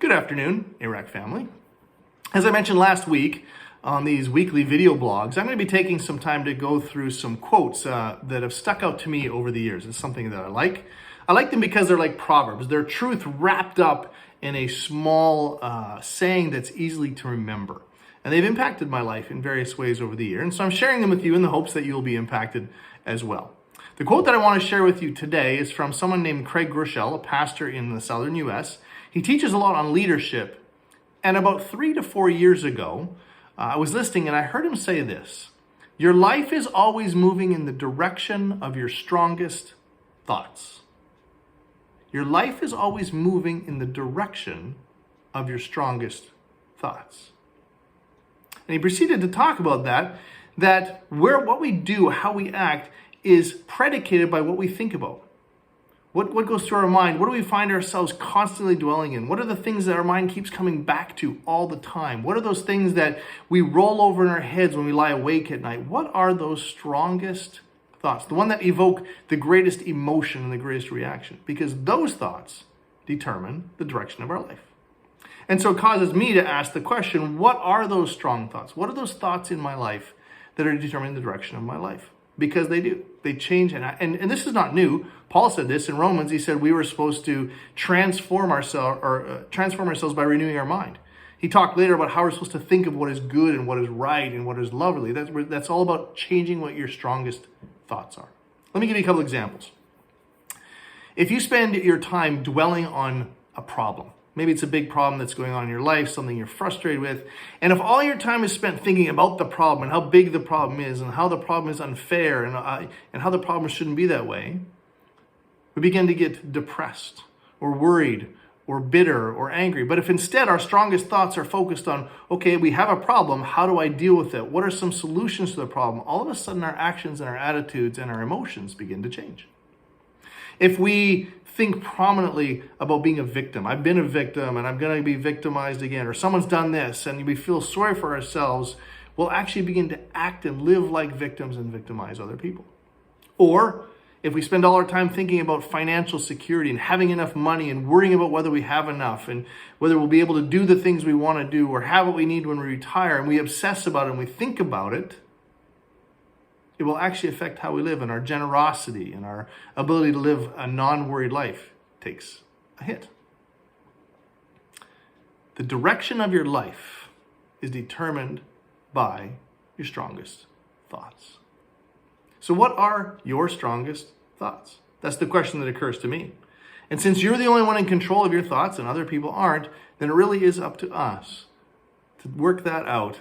Good afternoon, Iraq family. As I mentioned last week on these weekly video blogs, I'm going to be taking some time to go through some quotes that have stuck out to me over the years. It's something that I like. I like them because they're like proverbs. They're truth wrapped up in a small saying that's easily to remember. And they've impacted my life in various ways over the year. And so I'm sharing them with you in the hopes that you'll be impacted as well. The quote that I want to share with you today is from someone named Groeschel, a pastor in the southern U.S. He teaches a lot on leadership. And about 3 to 4 years ago, I was listening and I heard him say this: your life is always moving in the direction of your strongest thoughts. Your life is always moving in the direction of your strongest thoughts. And he proceeded to talk about that what we do, how we act, is predicated by what we think about. What goes through our mind? What do we find ourselves constantly dwelling in? What are the things that our mind keeps coming back to all the time? What are those things that we roll over in our heads when we lie awake at night? What are those strongest thoughts? The one that evoke the greatest emotion and the greatest reaction. Because those thoughts determine the direction of our life. And so it causes me to ask the question, what are those strong thoughts? What are those thoughts in my life that are determining the direction of my life? Because they do. They change. And this is not new. Paul said this in Romans. He said we were supposed to transform ourselves by renewing our mind. He talked later about how we're supposed to think of what is good and what is right and what is lovely. That's all about changing what your strongest thoughts are. Let me give you a couple examples. If you spend your time dwelling on a problem, maybe it's a big problem that's going on in your life, something you're frustrated with. And if all your time is spent thinking about the problem and how big the problem is and how the problem is unfair and how the problem shouldn't be that way, we begin to get depressed or worried or bitter or angry. But if instead our strongest thoughts are focused on, okay, we have a problem, how do I deal with it? What are some solutions to the problem? All of a sudden our actions and our attitudes and our emotions begin to change. If we think prominently about being a victim, I've been a victim and I'm going to be victimized again, or someone's done this, and we feel sorry for ourselves, we'll actually begin to act and live like victims and victimize other people. Or if we spend all our time thinking about financial security and having enough money and worrying about whether we have enough and whether we'll be able to do the things we want to do or have what we need when we retire, and we obsess about it and we think about it, it will actually affect how we live, and our generosity and our ability to live a non-worried life takes a hit. The direction of your life is determined by your strongest thoughts. So what are your strongest thoughts? That's the question that occurs to me. And since you're the only one in control of your thoughts and other people aren't, then it really is up to us to work that out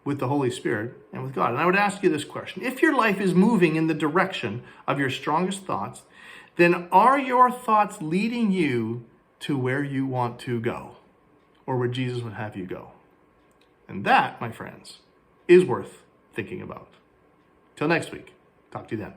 with the Holy Spirit and with God. And I would ask you this question: if your life is moving in the direction of your strongest thoughts, then are your thoughts leading you to where you want to go, or where Jesus would have you go? And that, my friends, is worth thinking about. Till next week. Talk to you then.